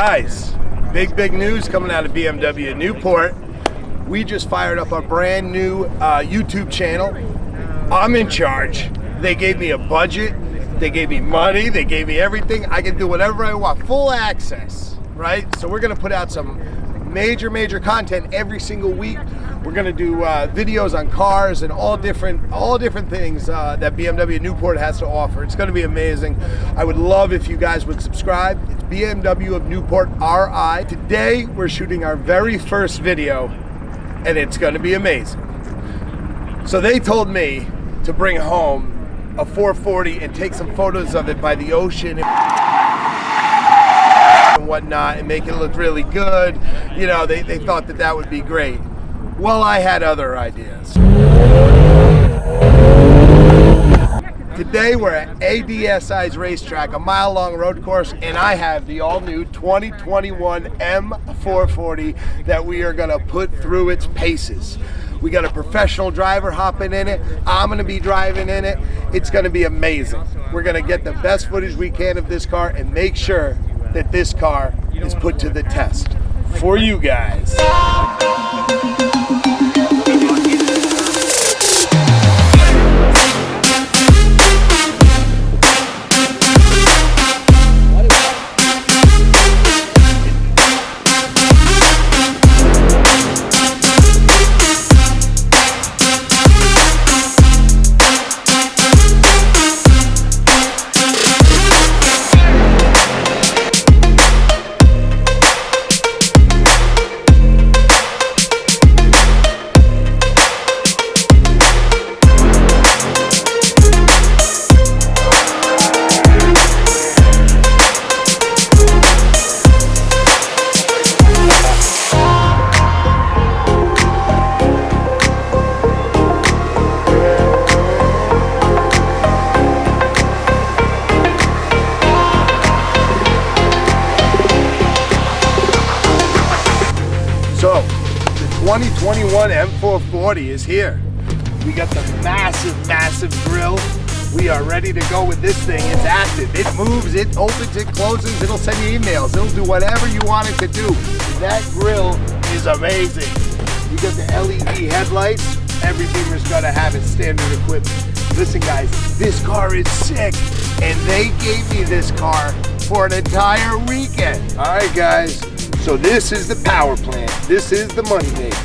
Guys, big news coming out of BMW of Newport. We just fired up a brand new YouTube channel. I'm in charge. They gave me a budget, they gave me money, they gave me everything. I can do whatever I want, full access, right? So we're gonna put out some major content every single week. We're gonna do videos on cars and all different things that BMW Newport has to offer. It's gonna be amazing. I would love if you guys would subscribe. It's BMW of Newport RI. Today we're shooting our very first video, and it's gonna be amazing. So they told me to bring home a 440 and take some photos of it by the ocean and whatnot and make it look really good. You know, they thought that would be great. Well, I had other ideas. Today we're at ADSI's racetrack, a mile-long road course, and I have the all-new 2021 M440 that we are gonna put through its paces. We got a professional driver hopping in it. I'm gonna be driving in it. It's gonna be amazing. We're gonna get the best footage we can of this car and make sure that this car is put to the test for you guys. So, the 2021 M440 is here. We got the massive grill. We are ready to go with this thing. It's active. It moves, it opens, it closes, it'll send you emails. It'll do whatever you want it to do. That grill is amazing. You got the LED headlights. Every Beamer's gotta have its standard equipment. Listen guys, this car is sick. And they gave me this car for an entire weekend. All right guys. So this is the power plant. This is the money maker.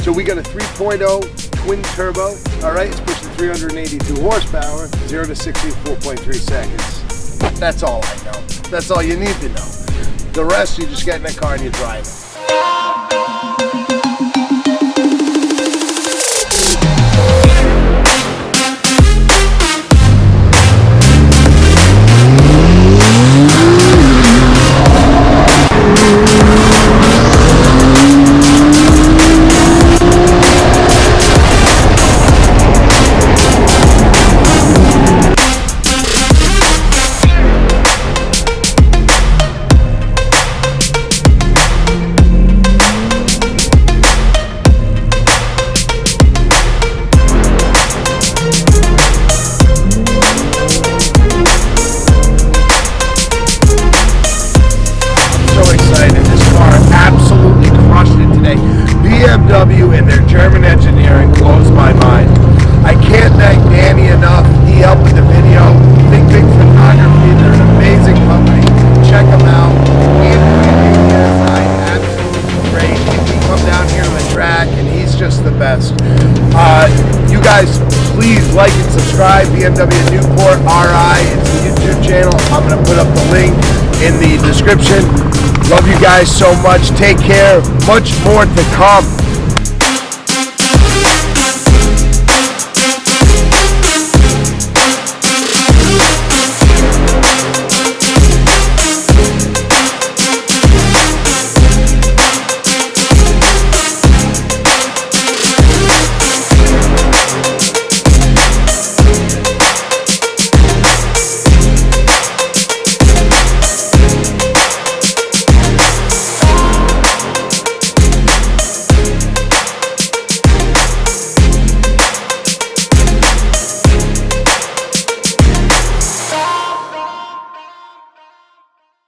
So we got a 3.0 twin turbo. All right, it's pushing 382 horsepower, 0 to 60 in 4.3 seconds. That's all I know. That's all you need to know. The rest, you just get in the car and you drive it. BMW and their German engineering blows my mind. I can't thank Danny enough. He helped with the video. Big Photography. They're an amazing company. Check them out. ADSI, absolutely great. He come down here to the track and he's just the best. You guys, please like and subscribe. BMW Newport RI. It's a YouTube channel. I'm going to put up the link in the description. Love you guys so much. Take care. Much more to come.